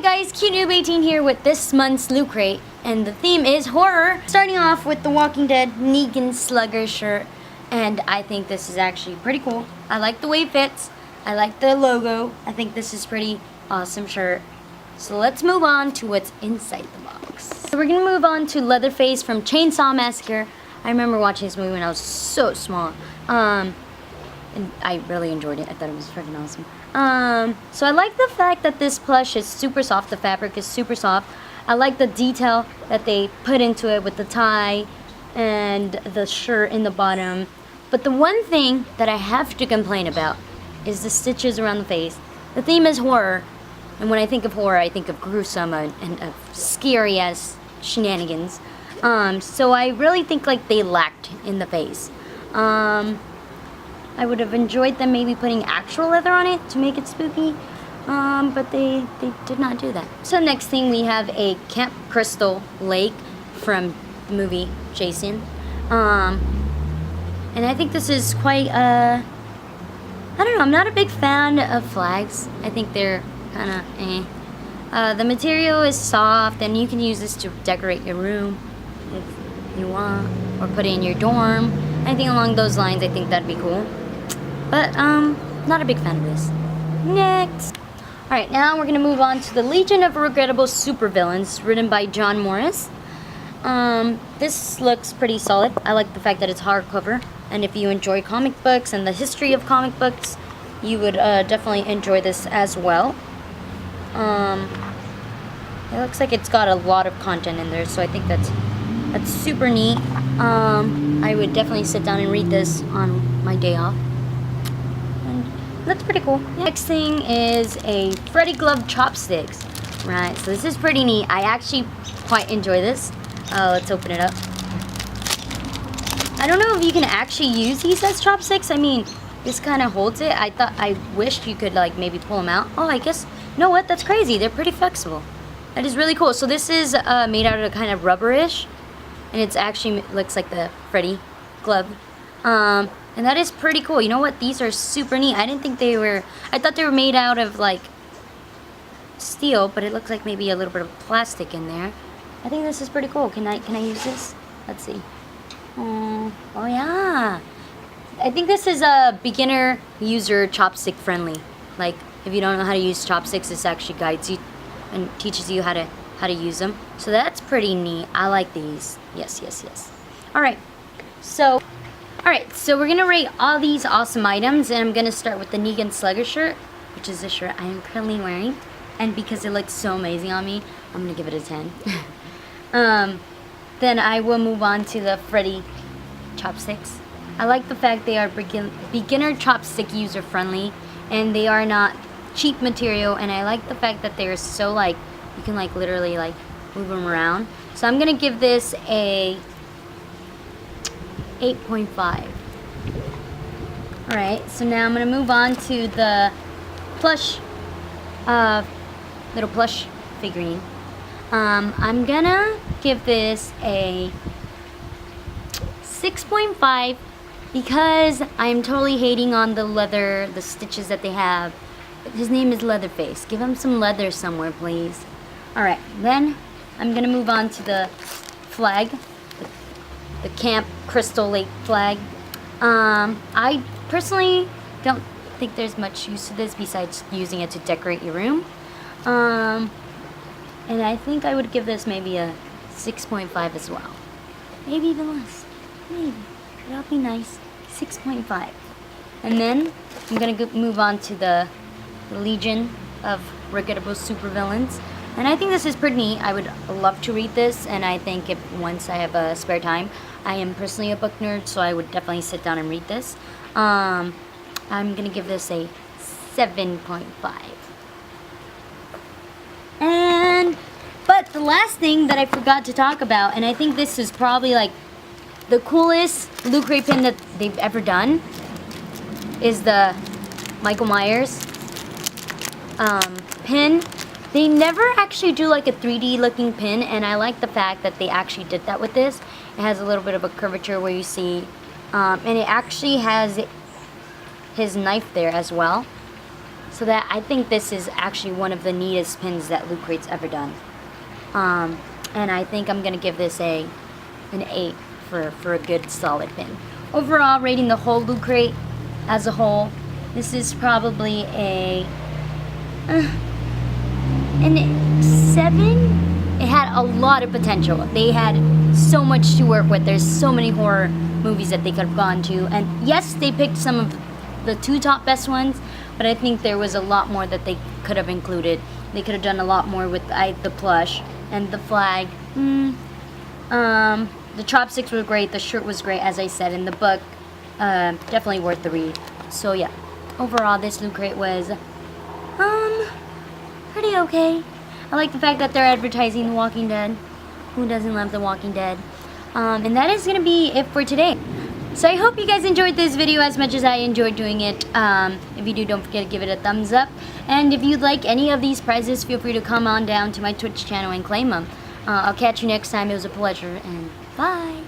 guys, CuteNoob18 here with this month's Loot Crate, and the theme is horror. Starting off with the Walking Dead Negan Slugger shirt, and I think this is actually pretty cool. I like the way it fits. I like the logo. I think this is pretty awesome shirt. So let's move on to what's inside the box. So we're gonna move on to Leatherface from Chainsaw Massacre. I remember watching this movie when I was so small. And I really enjoyed it. I thought it was freaking awesome. So I like the fact that this plush is super soft. The fabric is super soft. I like the detail that they put into it with the tie and the shirt in the bottom. But the one thing that I have to complain about is the stitches around the face. The theme is horror. And when I think of horror, I think of gruesome and scary as shenanigans. So I really think like they lacked in the face. I would have enjoyed them maybe putting actual leather on it to make it spooky, but they did not do that. So next thing we have a Camp Crystal Lake from the movie Jason. And I think this is quite, I don't know, I'm not a big fan of flags. I think they're kind of the material is soft, and you can use this to decorate your room if you want, or put it in your dorm. Anything along those lines, I think that'd be cool. But, not a big fan of this. Next. Alright, now we're going to move on to the Legion of Regrettable Supervillains, written by John Morris. This looks pretty solid. I like the fact that it's hardcover. And if you enjoy comic books and the history of comic books, you would definitely enjoy this as well. It looks like it's got a lot of content in there, so I think that's super neat. I would definitely sit down and read this on my day off. That's pretty cool. Next thing is a Freddy Glove Chopsticks. Right, so this is pretty neat. I actually quite enjoy this. Let's open it up. I don't know if you can actually use these as chopsticks. I mean, this kind of holds it. I wished you could like maybe pull them out. Oh, I guess, you know what? That's crazy. They're pretty flexible. That is really cool. So this is made out of kind of rubberish, and it's actually looks like the Freddy glove. And that is pretty cool. You know what? These are super neat. I didn't think they were... I thought they were made out of, like, steel, but it looks like maybe a little bit of plastic in there. I think this is pretty cool. Can I use this? Let's see. Oh, yeah. I think this is a beginner user chopstick friendly. Like, if you don't know how to use chopsticks, this actually guides you and teaches you how to use them. So that's pretty neat. I like these. Yes, yes, yes. Alright. Alright, so we're going to rate all these awesome items, and I'm going to start with the Negan Slugger shirt, which is the shirt I am currently wearing, and because it looks so amazing on me, I'm going to give it a 10. Then I will move on to the Freddy chopsticks. I like the fact they are beginner chopstick user friendly, and they are not cheap material, and I like the fact that they're so like, you can like literally like move them around. So I'm going to give this a 8.5. Alright, so now I'm going to move on to the plush, little plush figurine. I'm going to give this a 6.5 because I'm totally hating on the leather, the stitches that they have. His name is Leatherface. Give him some leather somewhere, please. Alright, then I'm going to move on to the flag. The Camp Crystal Lake flag. I personally don't think there's much use to this besides using it to decorate your room. And I think I would give this maybe a 6.5 as well. Maybe even less. Maybe. That'll be nice. 6.5. And then I'm going to move on to the Legion of Regrettable Supervillains. And I think this is pretty neat. I would love to read this, and I think if once I have a spare time, I am personally a book nerd, so I would definitely sit down and read this. I'm going to give this a 7.5. But the last thing that I forgot to talk about, and I think this is probably like the coolest Loot Crate pin that they've ever done, is the Michael Myers pin. They never actually do like a 3D looking pin, and I like the fact that they actually did that with this. It has a little bit of a curvature where you see, and it actually has his knife there as well. So that I think this is actually one of the neatest pins that Loot Crate's ever done. And I think I'm gonna give this an 8 for a good solid pin. Overall, rating the whole Loot Crate as a whole, this is probably an 7. It had a lot of potential. They had so much to work with. There's so many horror movies that they could have gone to. And yes, they picked some of the 2 top best ones, but I think there was a lot more that they could have included. They could have done a lot more with the plush and the flag. The chopsticks were great. The shirt was great, as I said. And the book, definitely worth the read. So yeah, overall, this Loot Crate was pretty okay. I like the fact that they're advertising The Walking Dead. Who doesn't love The Walking Dead? And that is going to be it for today. So I hope you guys enjoyed this video as much as I enjoyed doing it. If you do, don't forget to give it a thumbs up. And if you'd like any of these prizes, feel free to come on down to my Twitch channel and claim them. I'll catch you next time. It was a pleasure, and bye.